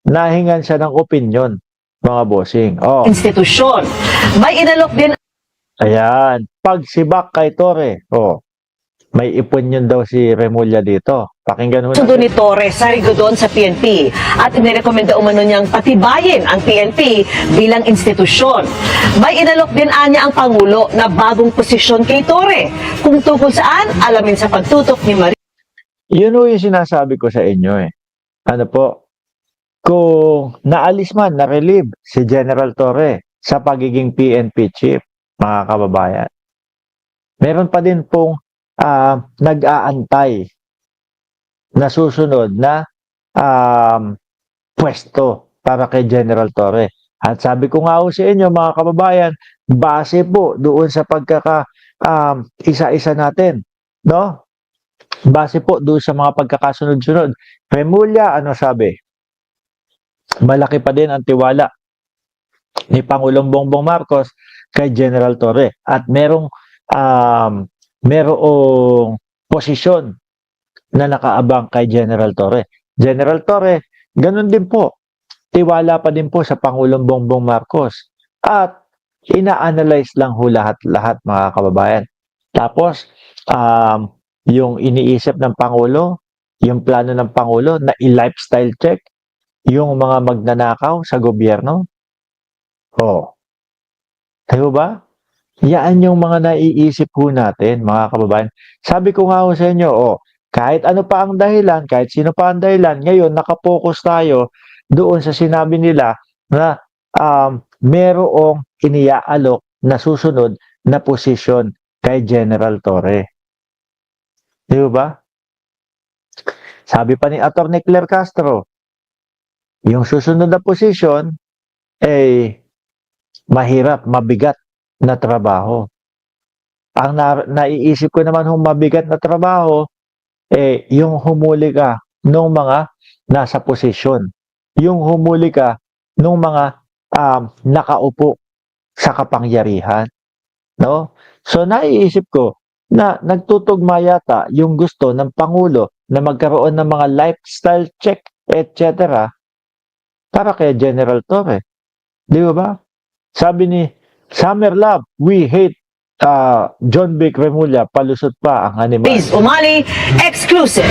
nahingan siya ng opinion, mga bossing. Institusyon. May inalok din Ayan. Pagsibak kay Torre. May ipon yun daw si Remulla dito. Pakinggan mo sundo ni natin. Torres sa Rigodon sa PNP at inirekomenda umano niyang patibayin ang PNP bilang institusyon. May inalok din anya ang Pangulo na bagong posisyon kay Torre. Kung tungkol saan, alamin sa pagtutok ni Marie. Yun o yung sinasabi ko sa inyo eh. Ano po? Kung naalis man, na-relieve si General Torre sa pagiging PNP chief, mga kababayan, meron pa din pong nag-aantay na susunod na pwesto para kay General Torre. At sabi ko nga sa inyo mga kababayan, base po doon sa isa-isa natin, no? Base po doon sa mga pagkakasunod-sunod. Remulla, ano sabi? Malaki pa din ang tiwala ni Pangulong Bongbong Marcos kay General Torre. At merong posisyon na nakaabang kay General Torre. General Torre, ganun din po. Tiwala pa din po sa Pangulong Bongbong Marcos. At ina-analyze lang ho lahat mga kababayan. Tapos, yung iniisip ng Pangulo, yung plano ng Pangulo na i-lifestyle check, yung mga magnanakaw sa gobyerno. Tayo ba? Yan yung mga naiisip po natin, mga kababayan. Sabi ko nga sa inyo, kahit ano pa ang dahilan, kahit sino pa ang dahilan, ngayon nakapokus tayo doon sa sinabi nila na merong iniaalok na susunod na posisyon kay General Torre. Di ba? Sabi pa ni Atty. Claire Castro, yung susunod na posisyon ay mahirap, mabigat na trabaho. Ang naiisip ko naman mabigat na trabaho, yung humuli ka nung mga nasa posisyon. Yung humuli ka nung mga nakaupo sa kapangyarihan. No? So naiisip ko na nagtutugma yata yung gusto ng Pangulo na magkaroon ng mga lifestyle check, etc. para kay General Torre. Di ba? Sabi ni Summer Love, we hate John Vic Remulla, palusot pa ang animal. Please, Umali, exclusive.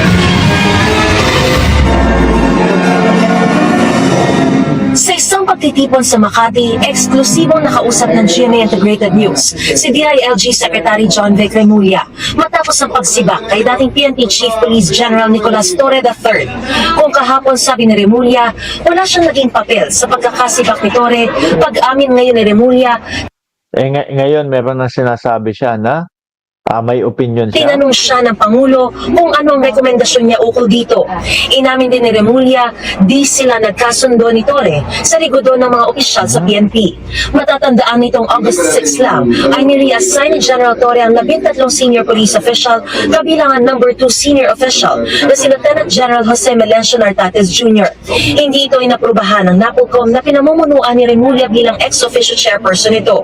Sa isang pagtitipon sa Makati, eksklusibong nakausap ng GMA Integrated News, si DILG Secretary John Vic Remulla, matapos ang pagsibak kay dating PNP Chief Police General Nicolas Torre III. Kung kahapon sabi ni Remulla, wala siyang naging papel sa pagkakasibak ni Torre, pag-amin ngayon ni Remulla, ngayon meron na sinasabi siya na may opinion siya. tinanong siya ng Pangulo kung anong rekomendasyon niya ukol dito. Inamin din ni Remulla, di sila nagkasundo ni Torre sa Rigodon ng mga opisyal sa PNP. Matatandaan nitong August 6 lang ay nire-assign ni General Torre ang 13 senior police official kabilang ang number 2 senior official na si Lieutenant General Jose Melencio Nartates Jr. Hindi ito inaprubahan ng NAPOLCOM na pinamumunuan ni Remulla bilang ex-officio chairperson nito.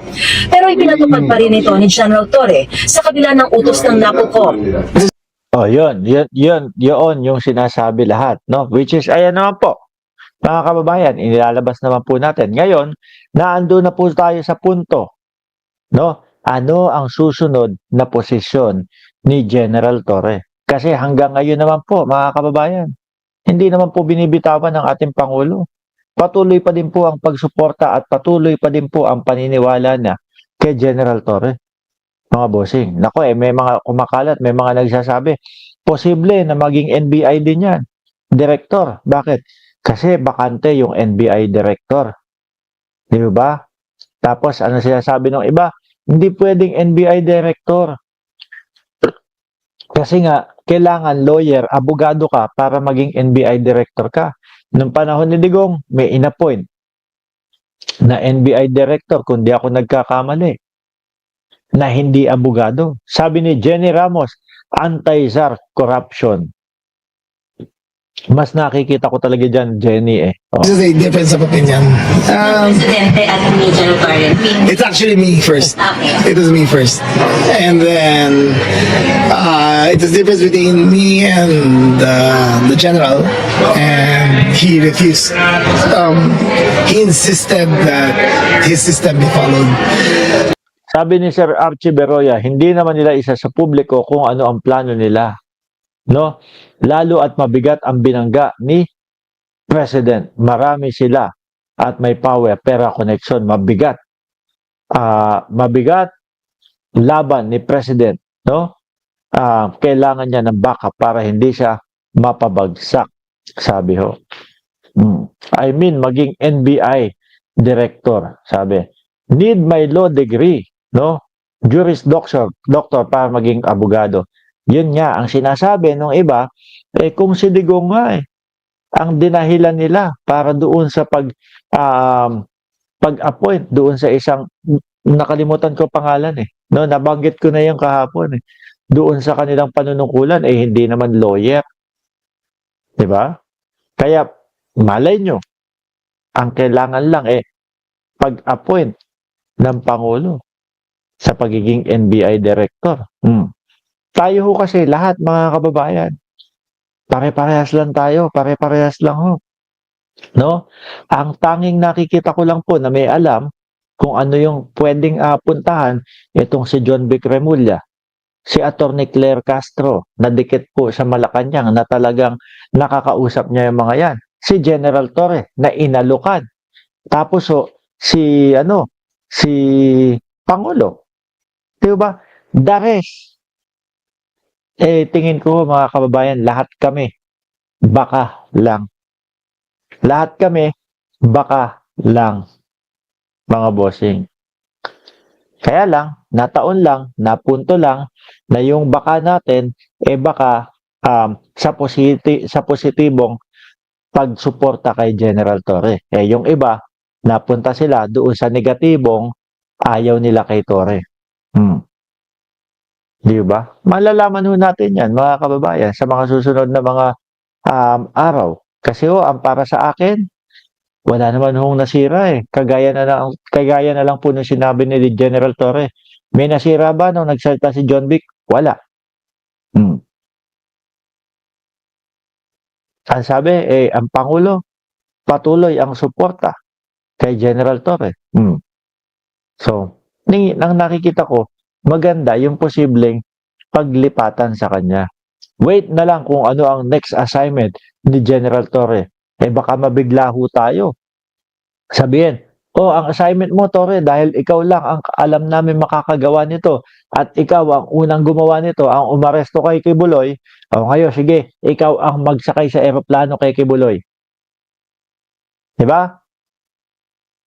Pero ipinatupad pa rin ito ni General Torre sa kabila ng utos ng NAPOLCOM. Yun yung sinasabi lahat, no? Which is, ayan naman po, mga kababayan, inilalabas naman po natin. Ngayon, naando na po tayo sa punto, no? Ano ang susunod na posisyon ni General Torre? Kasi hanggang ngayon naman po, mga kababayan, hindi naman po binibitawan ng ating Pangulo. Patuloy pa din po ang pagsuporta at patuloy pa din po ang paniniwala na kay General Torre. Mga bossing. Nako may mga kumakalat, may mga nagsasabi, posible na maging NBI din yan. Director. Bakit? Kasi bakante yung NBI director. Di ba? Tapos, ano sinasabi ng iba? Hindi pwedeng NBI director. Kasi nga, kailangan lawyer, abogado ka para maging NBI director ka. Noong panahon ni Digong, may inappoint na NBI director, kung di ako nagkakamali, na hindi abogado. Sabi ni Jenny Ramos, anti-ZAR corruption. Mas nakikita ko talaga dyan, Jenny Oh. This is a difference of opinion. Presidente at ni General Torre. It's actually me first. Okay. It was me first. And then it's a difference between me and the general. And he refused. He insisted that his system be followed. Sabi ni Sir Archie Beroya, hindi naman nila isa sa publiko kung ano ang plano nila. No? Lalo at mabigat ang binangga ni President. Marami sila at may power, pera, connection, mabigat. Mabigat laban ni President, no? Kailangan niya ng backup para hindi siya mapabagsak, sabi ho. I mean, maging NBI director, sabi. Need my law degree, no? Juris doctor para maging abogado. Yun nga, ang sinasabi ng iba, kung si Digong nga ang dinahilan nila para doon sa pag-appoint doon sa isang, nakalimutan ko pangalan no, nabanggit ko na yung kahapon doon sa kanilang panunungkulan, hindi naman lawyer. Diba? Kaya, malay nyo, ang kailangan lang pag-appoint ng Pangulo sa pagiging NBI director. Tayo ho kasi lahat mga kababayan, pare-parehas lang tayo, pare-parehas lang ho. No? Ang tanging nakikita ko lang po na may alam kung ano yung pwedeng puntahan, itong si John Vic Remulla, si Atty. Claire Castro, na dikit po sa Malacanang na talagang nakakausap niya yung mga yan. Si General Torre na inalukan. Tapos si Pangulo. Diba? The rest, tingin ko mga kababayan, lahat kami baka lang. Lahat kami baka lang, mga bossing. Kaya lang, nataon lang, napunto lang na yung baka natin baka sa positibong pagsuporta kay General Torre. Yung iba, napunta sila doon sa negatibong ayaw nila kay Torre. Di ba? Malalaman ho natin yan, mga kababayan, sa mga susunod na mga araw. Kasi ang para sa akin, wala naman hong nasira Kagaya na lang po nung sinabi ni General Torre. May nasira ba nung nagsalita si John Vic? Wala. Ang sabi, ang Pangulo, patuloy ang suporta kay General Torre. So, nang nakikita ko, maganda yung posibleng paglipatan sa kanya. Wait na lang kung ano ang next assignment ni General Torre. Baka mabigla ho tayo. Sabihin, ang assignment mo, Torre, dahil ikaw lang ang alam namin makakagawa nito at ikaw ang unang gumawa nito, ang umaresto kay Kibuloy, ngayon, sige, ikaw ang magsakay sa eroplano kay Kibuloy. Diba?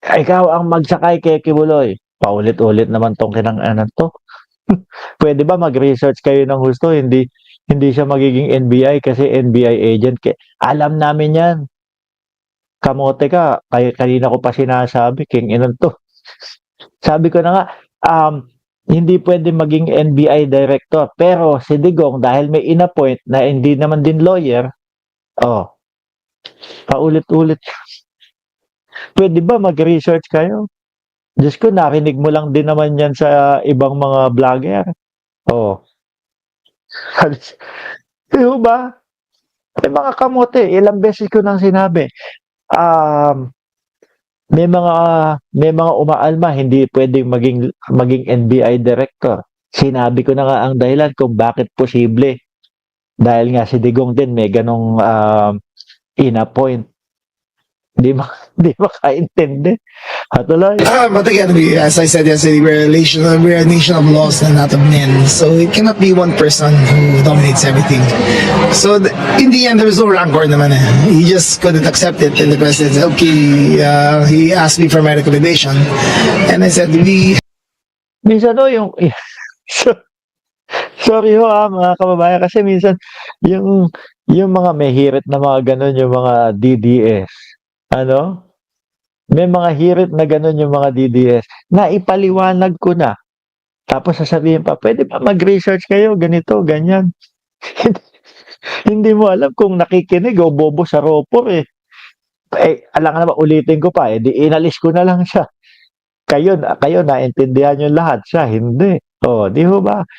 Ikaw ang magsakay kay Kibuloy. Paulit-ulit naman tong kinang-anan to. Pwede ba mag-research kayo ng husto? Hindi siya magiging NBI kasi NBI agent. Alam namin yan. Kamote ka. Kanina ko pa sinasabi, king inon to. Sabi ko na nga, hindi pwede maging NBI director. Pero si Digong, dahil may inappoint na hindi naman din lawyer, paulit-ulit. Pwede ba mag-research kayo? Diyos ko, narinig mo lang din naman yan sa ibang mga vlogger. Diba ba? Mga kamote, ilang beses ko nang sinabi. May mga umaalma, hindi pwedeng maging NBI director. Sinabi ko na nga ang dahilan kung bakit posible. Dahil nga si Digong din may ganong in-appoint. Di makaintindi. Hatuloy. But again, as I said yesterday, we're a nation of laws and not of men. So it cannot be one person who dominates everything. So in the end, there was no rancor naman. He just couldn't accept it. And the president said, okay, he asked me for my recommendation. And I said, Minsan yung sorry ho mga kababayan, kasi minsan yung mga may hirit na mga ganun, yung mga DDS, may mga hirit na ganun yung mga DDS, na ipaliwanag ko na. Tapos sasabihin pa, pwede ba mag-research kayo, ganito, ganyan. Hindi mo alam kung nakikinig o bobo sa ropor alam nga naman, ulitin ko pa, di inalis ko na lang siya. Kayo naintindihan yung lahat, siya hindi. O, di ho ba?